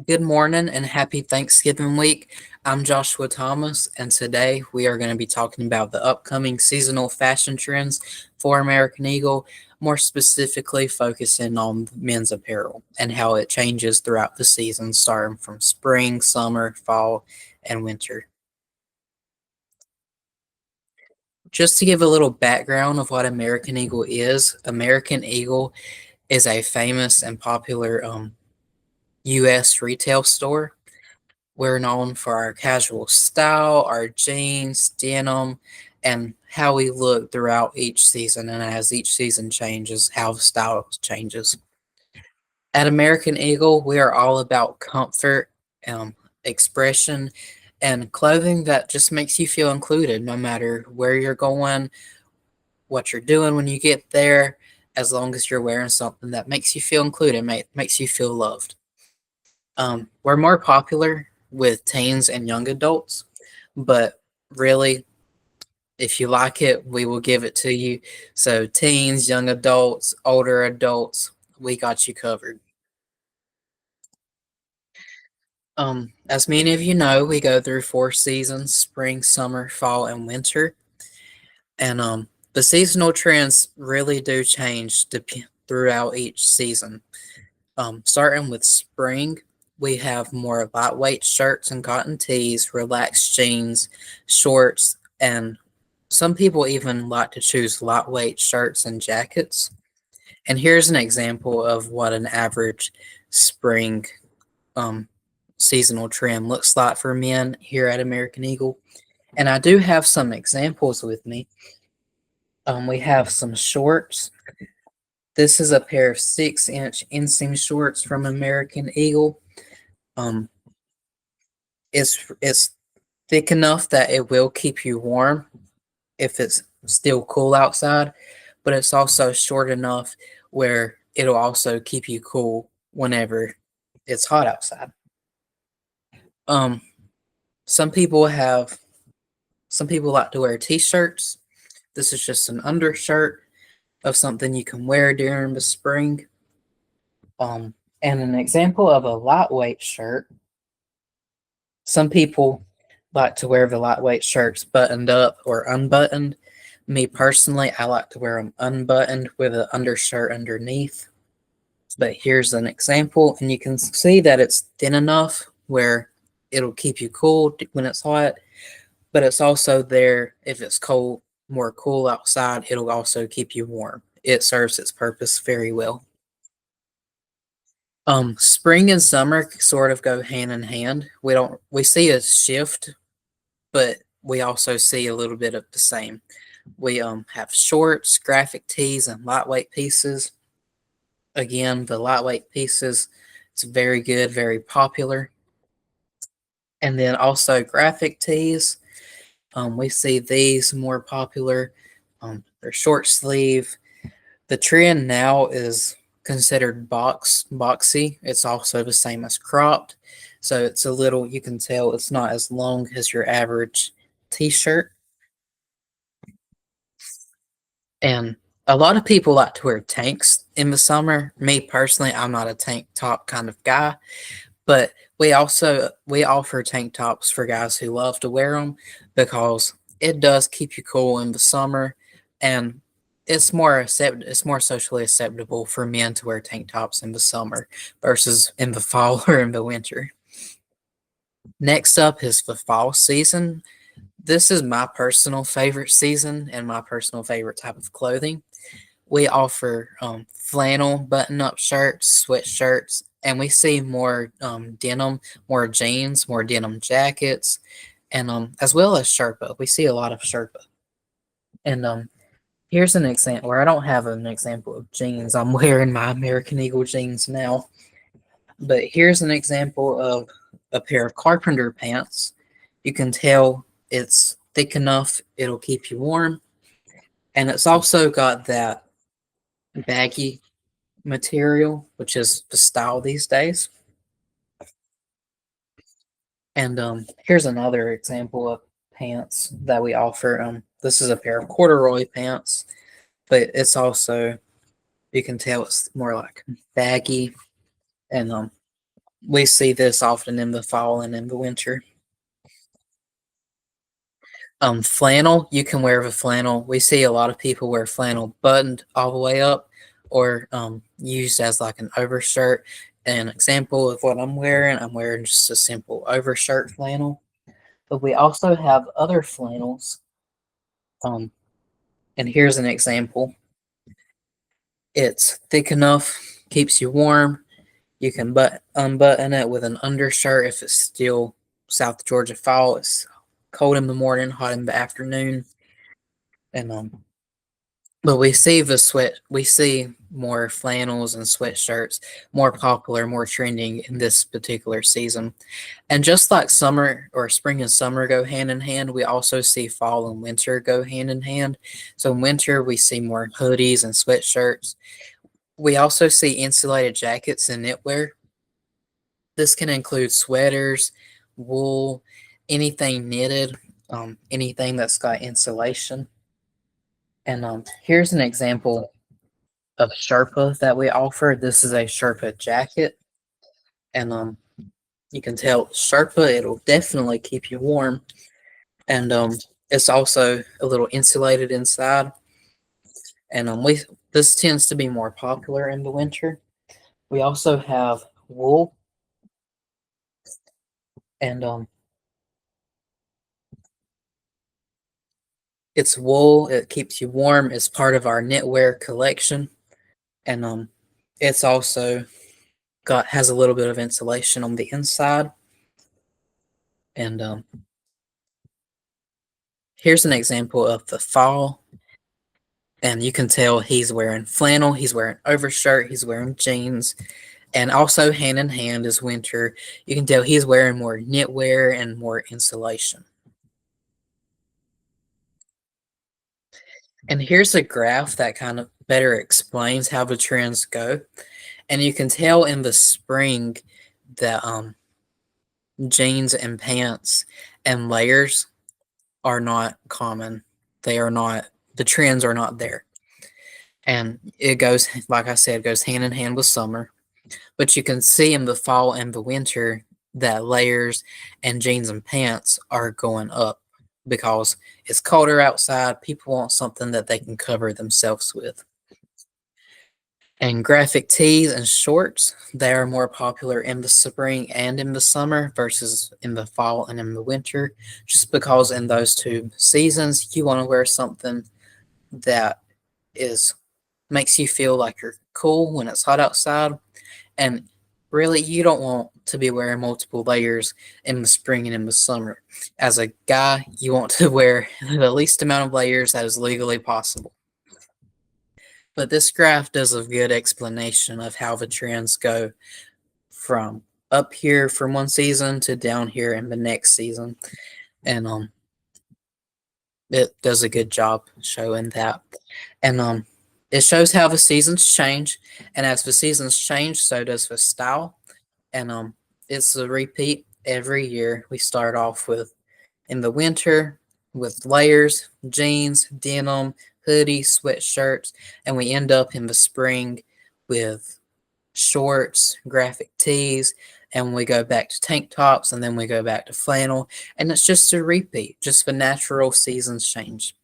Good morning and happy Thanksgiving week. I'm Joshua Thomas, and today we are going to be talking about the upcoming seasonal fashion trends for American Eagle, more specifically focusing on men's apparel and how it changes throughout the season, starting from spring, summer, fall, and winter. Just to give a little background of what American Eagle is a famous and popular U.S. retail store. We're known for our casual style, our jeans, denim, and how we look throughout each season. And as each season changes, how the style changes. At American Eagle, we are all about comfort, expression, and clothing that just makes you feel included no matter where you're going, what you're doing when you get there, as long as you're wearing something that makes you feel included, makes you feel loved. We're more popular with teens and young adults, but really, if you like it, we will give it to you. So, teens, young adults, older adults, we got you covered. As many of you know, we go through 4 seasons: spring, summer, fall, and winter. And the seasonal trends really do change throughout each season. Starting with spring, we have more lightweight shirts and cotton tees, relaxed jeans, shorts, and some people even like to choose lightweight shirts and jackets. And here's an example of what an average spring um, seasonal trend looks like for men here at American Eagle. And I do have some examples with me. We have some shorts. This is a pair of 6-inch inseam shorts from American Eagle. Um, it's thick enough that it will keep you warm if it's still cool outside, but it's also short enough where it'll also keep you cool whenever it's hot outside. Um, some people have some people like to wear t-shirts. This is just an undershirt of something you can wear during the spring. And an example of a lightweight shirt. Some people like to wear the lightweight shirts buttoned up or unbuttoned. Me personally, I like to wear them unbuttoned with an undershirt underneath. But here's an example, and you can see that it's thin enough where it'll keep you cool when it's hot, but it's also there if it's cold, more cool outside, it'll also keep you warm. It serves its purpose very well. Spring and summer sort of go hand in hand. We see a shift, but we also see a little bit of the same. We have shorts, graphic tees, and lightweight pieces. Again, the lightweight pieces, it's very good, very popular. And then also graphic tees. We see these more popular. They're short sleeve. The trend now is considered boxy. It's also the same as cropped. So it's a little, you can tell it's not as long as your average t-shirt. And a lot of people like to wear tanks in the summer. Me personally, I'm not a tank top kind of guy, but we offer tank tops for guys who love to wear them because it does keep you cool in the summer, and it's more socially acceptable for men to wear tank tops in the summer versus in the fall or in the winter. Next up is the fall season. This is my personal favorite season and my personal favorite type of clothing. We offer flannel button-up shirts, sweatshirts, and we see more denim, more jeans, more denim jackets, and as well as Sherpa. We see a lot of Sherpa. And here's an example where I don't have an example of jeans. I'm wearing my American Eagle jeans now, but here's an example of a pair of carpenter pants. You can tell it's thick enough; it'll keep you warm, and it's also got that baggy material, which is the style these days. And here's another example of pants that we offer. This is a pair of corduroy pants, but it's also, you can tell it's more like baggy, and We see this often in the fall and in the winter. Flannel, you can wear the flannel. We see a lot of people wear flannel buttoned all the way up or used as like an overshirt. An example of what I'm wearing just a simple overshirt flannel. But we also have other flannels. Um, and here's an example. It's thick enough, keeps you warm. You can unbutton it with an undershirt if it's still South Georgia fall. It's cold in the morning, hot in the afternoon. And but we see more flannels and sweatshirts more popular, more trending in this particular season. And just like summer or spring and summer go hand in hand, we also see fall and winter go hand in hand. So in winter we see more hoodies and sweatshirts. We also see insulated jackets and knitwear. This can include sweaters, wool, anything knitted, anything that's got insulation. And here's an example of Sherpa that we offer. This is a Sherpa jacket. And you can tell Sherpa, it'll definitely keep you warm. And it's also a little insulated inside. And this tends to be more popular in the winter. We also have wool. And it's wool. It keeps you warm. It's part of our knitwear collection. And it's also has a little bit of insulation on the inside. And here's an example of the fall. And you can tell he's wearing flannel, he's wearing overshirt, he's wearing jeans. And also hand in hand is winter. You can tell he's wearing more knitwear and more insulation. And here's a graph that kind of better explains how the trends go. And you can tell in the spring that jeans and pants and layers are not common. They are not, the trends are not there. And it goes, like I said, goes hand in hand with summer. But you can see in the fall and the winter that layers and jeans and pants are going up because it's colder outside. People want something that they can cover themselves with. And graphic tees and shorts, they are more popular in the spring and in the summer versus in the fall and in the winter, just because in those two seasons, you want to wear something that makes you feel like you're cool when it's hot outside. And really, you don't want to be wearing multiple layers in the spring and in the summer. As a guy, you want to wear the least amount of layers that is legally possible. But this graph does a good explanation of how the trends go from up here from one season to down here in the next season. And it does a good job showing that. And it shows how the seasons change. And as the seasons change, so does the style. And it's a repeat every year. We start off with in the winter with layers, jeans, denim, hoodies, sweatshirts, and we end up in the spring with shorts, graphic tees, and we go back to tank tops, and then we go back to flannel, and it's just a repeat, just the natural seasons change.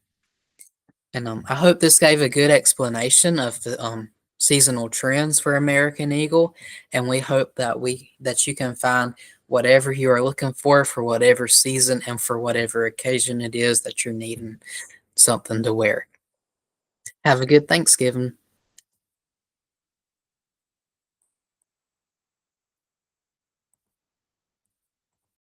And I hope this gave a good explanation of the seasonal trends for American Eagle, and we hope that you can find whatever you are looking for whatever season and for whatever occasion it is that you're needing something to wear. Have a good Thanksgiving.